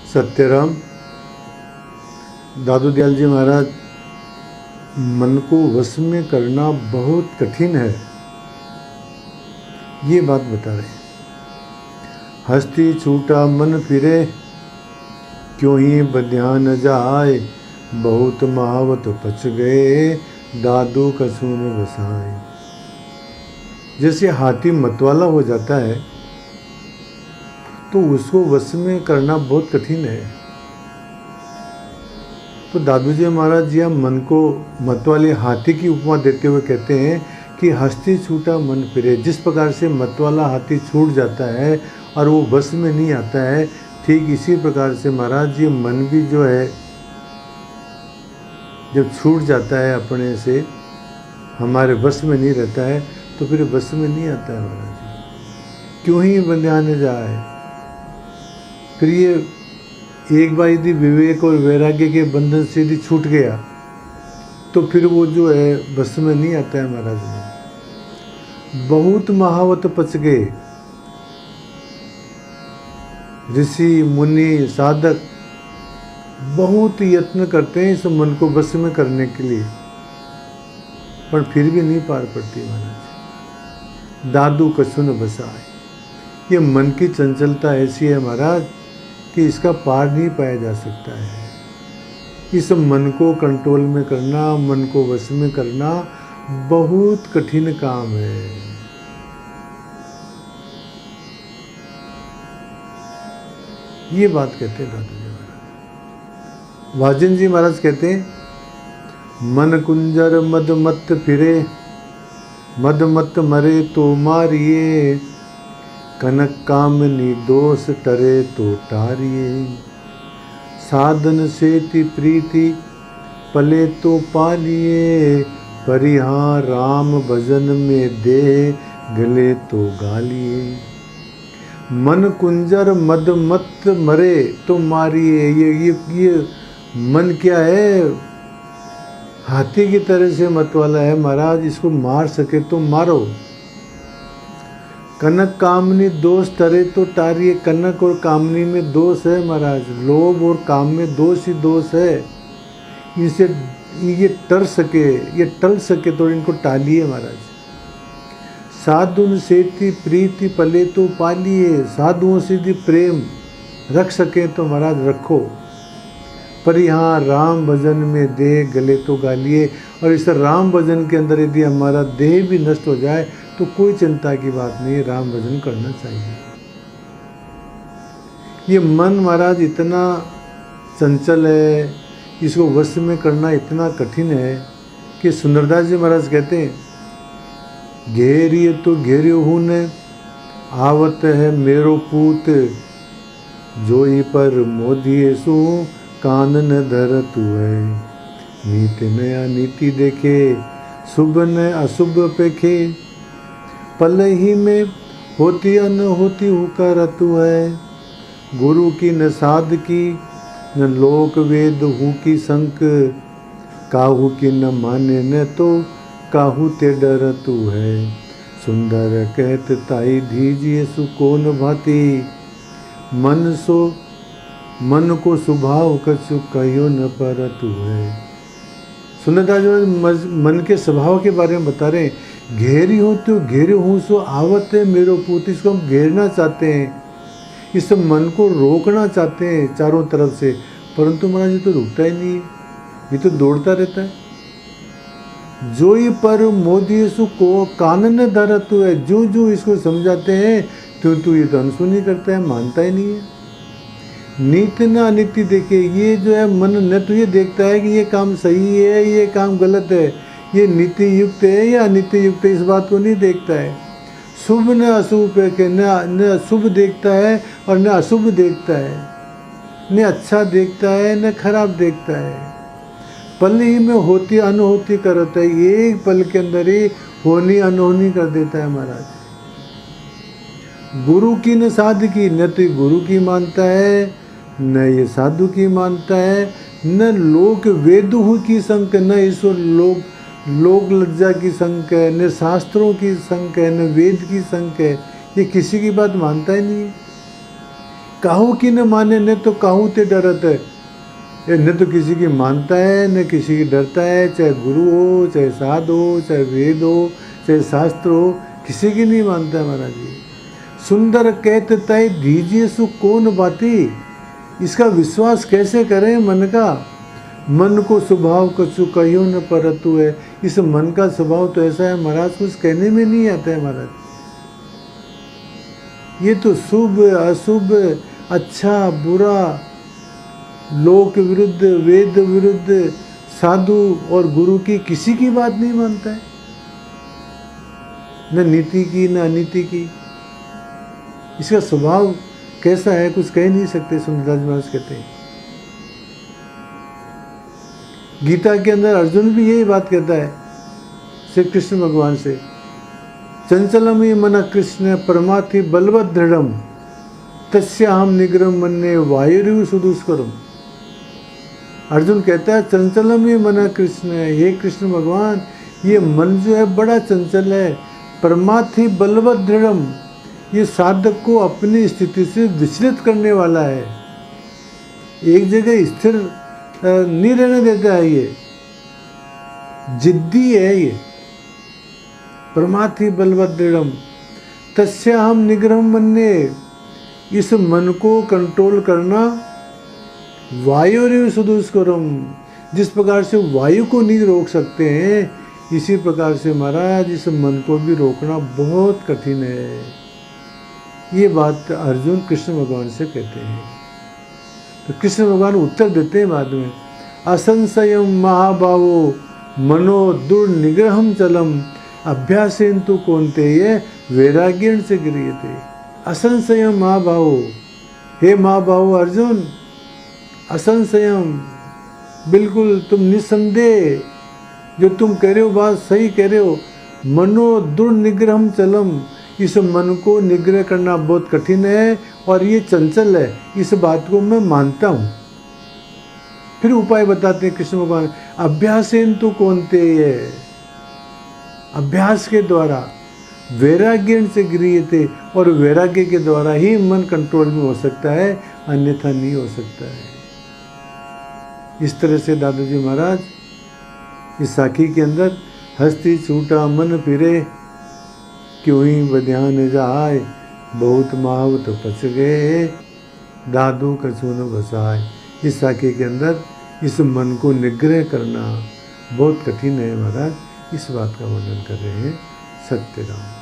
सत्यराम दादू दयाल जी महाराज, मन को वश में करना बहुत कठिन है, ये बात बता रहे हैं। हस्ती छूटा मन फिरे, क्यों ही बंध्या न जाए, बहुत महावत पच गए, दादू कछु न बसाए। जैसे हाथी मतवाला हो जाता है तो उसको वश में करना बहुत कठिन है। तो दादू जी महाराज जी मन को मतवाले हाथी की उपमा देते हुए कहते हैं कि हस्ती छूटा मन फिरे। जिस प्रकार से मतवाला हाथी छूट जाता है और वो वश में नहीं आता है, ठीक इसी प्रकार से महाराज जी मन भी जो है जब छूट जाता है अपने से, हमारे वश में नहीं रहता है, तो फिर वश में नहीं आता है महाराज जी। क्यों ही बंध्याने जाए। फिर ये एक बार यदि विवेक और वैराग्य के बंधन से यदि छूट गया तो फिर वो जो है बस में नहीं आता है महाराज जी। बहुत महावत पच गए। ऋषि मुनि साधक बहुत यत्न करते हैं इस मन को बस में करने के लिए, पर फिर भी नहीं पार पड़ती महाराज। दादू कछु न बसाए। ये मन की चंचलता ऐसी है महाराज कि इसका पार नहीं पाया जा सकता है। इस मन को कंट्रोल में करना, मन को वश में करना बहुत कठिन काम है। ये बात कहते हैं दादू जी महाराज। वाजन जी महाराज कहते हैं, मन कुंजर मद मत फिरे, मद मत मरे तो मारिए, कनक कामनी दोष टरे तो टारिए, साधन सेति प्रीति पले तो पालिए, परिहार राम भजन में दे गले तो गालिए। मन कुंजर मद मत मरे तो मारिए। ये मन क्या है? हाथी की तरह से मत वाला है महाराज, इसको मार सके तो मारो। कनक कामनी दोष टरे तो टारिए। कनक और कामनी में दोष है महाराज, लोभ और काम में दोष ही दोष है। इनसे ये टर सके, ये टल सके तो इनको टालिए महाराज। साधुन सेति प्रीति पले तो पालिए। साधुओं से यदि प्रेम रख सके तो महाराज रखो। पर यहाँ राम भजन में देह गले तो गालिए। और इस राम भजन के अंदर यदि हमारा देह भी नष्ट हो जाए तो कोई चिंता की बात नहीं, राम भजन करना चाहिए। ये मन महाराज इतना चंचल है, इसको वश में करना इतना कठिन है कि सुंदरदास जी महाराज कहते हैं, घेरिए तो घेरियो हूँ ने, आवत है मेरो पूत, जोई पर मोदिए सु कानन धरत है। नीति नया नीति देखे, शुभ न अशुभ पेखे, पल ही में होती न होती हुकारतु है। गुरु की न साध की, न लोक वेद हु की संक, काहू की न माने न तो काहू ते डरतु है। सुंदर कहत ताई धीजिए सुकोन भाती, मन को स्वभाव कछु कहियो न परतु है। सुंदरदास जी मन के स्वभाव के बारे में बता रहे हैं। घेरी हो तो घेरे हूँ सो आवत है मेरो पूत। इसको हम घेरना चाहते हैं, इस मन को रोकना चाहते हैं चारों तरफ से, परंतु महाराज ये तो रुकता ही नहीं है, ये तो दौड़ता रहता है। जो ही पर मोदी सु को कानन धरतु है। जो जो इसको समझाते हैं तो ये तो अनसुनी करता है, मानता ही नहीं है। नीति न अनिति देखे। ये जो है मन न तो ये देखता है कि ये काम सही है, ये काम गलत है, ये नीति युक्त है या अनिति युक्त है, इस बात को नहीं देखता है। शुभ न अशुभ पे न शुभ देखता है और न अशुभ देखता है, न अच्छा देखता है न खराब देखता है। पल ही में होती अनहोती करता है। एक पल के अंदर ही होनी अनहोनी कर देता है महाराज। गुरु की न साधु की, न तो गुरु की मानता है न ये साधु की मानता है, न लोक वेदु की संक, न ईश्वर लोक लज्जा की संक है, न शास्त्रों की संक है, न वेद की संक है। ये किसी की बात मानता ही नहीं है। काहू की न माने न तो काहू ते डरत है। ये न तो किसी की मानता है न किसी की डरता है, चाहे गुरु हो, चाहे साध हो, चाहे वेद हो, चाहे शास्त्र हो, किसी की नहीं मानता है महाराज जी। सुंदर कहत तय दीजिए सु कौन बाती, इसका विश्वास कैसे करें मन का। मन को स्वभाव कछु कहियो न परतु है, इस मन का स्वभाव तो ऐसा है महाराज, कुछ कहने में नहीं आता है महाराज। ये तो शुभ अशुभ, अच्छा बुरा, लोक विरुद्ध, वेद विरुद्ध, साधु और गुरु की किसी की बात नहीं मानता है, न नीति की न अनीति की। इसका स्वभाव कैसा है कुछ कह नहीं सकते। सुंदरदास महाराज कहते हैं, गीता के अंदर अर्जुन भी यही बात कहता है श्री कृष्ण भगवान से, चंचलम ही मन कृष्ण परमाथि बलवत दृढ़म तस्याहम निग्रह मन्ने वायुरिव सुदुष्करम। अर्जुन कहता है चंचलम ही मन कृष्ण, हे कृष्ण भगवान ये मन जो है बड़ा चंचल है, परमाथि बलवत दृढ़म, ये साधक को अपनी स्थिति से विचलित करने वाला है, एक जगह स्थिर नहीं रहने देता है, ये जिद्दी है ये। परमाथि बलवत दृढ़म तस्याहम निग्रह मन्ने, इस मन को कंट्रोल करना, वायुरिव सुदुष्करम, जिस प्रकार से वायु को नहीं रोक सकते हैं, इसी प्रकार से महाराज इस मन को भी रोकना बहुत कठिन है। ये बात अर्जुन कृष्ण भगवान से कहते हैं। तो कृष्ण भगवान उत्तर देते हैं बाद में, असंशयम महाभावो मनो दुर्निग्रहम चलम अभ्यासेन तो कौन्तेय वैराग्येण से गृह्यते। असंशयम महाभावो, हे महाभावो अर्जुन, असंशयम, बिल्कुल तुम निसंदेह, जो तुम कह रहे हो बात सही कह रहे हो। मनो दुर्निग्रहम चलम, इस मन को निग्रह करना बहुत कठिन है और ये चंचल है, इस बात को मैं मानता हूँ। फिर उपाय बताते हैं कृष्ण भगवान, अभ्यासेन तो कौन्तेय, अभ्यास के द्वारा, वैराग्य से गृह्यते, और वैराग्य के द्वारा ही मन कंट्रोल में हो सकता है, अन्यथा नहीं हो सकता है। इस तरह से दादाजी महाराज इस साखी के अंदर हस्ती छूटा मन फिरे, क्यों ही बध्यान जाए, बहुत मावत पच गए, दादू कछु न बसाए। इस साखी के अंदर इस मन को निग्रह करना बहुत कठिन है महाराज, इस बात का वर्णन कर रहे हैं सत्यराम।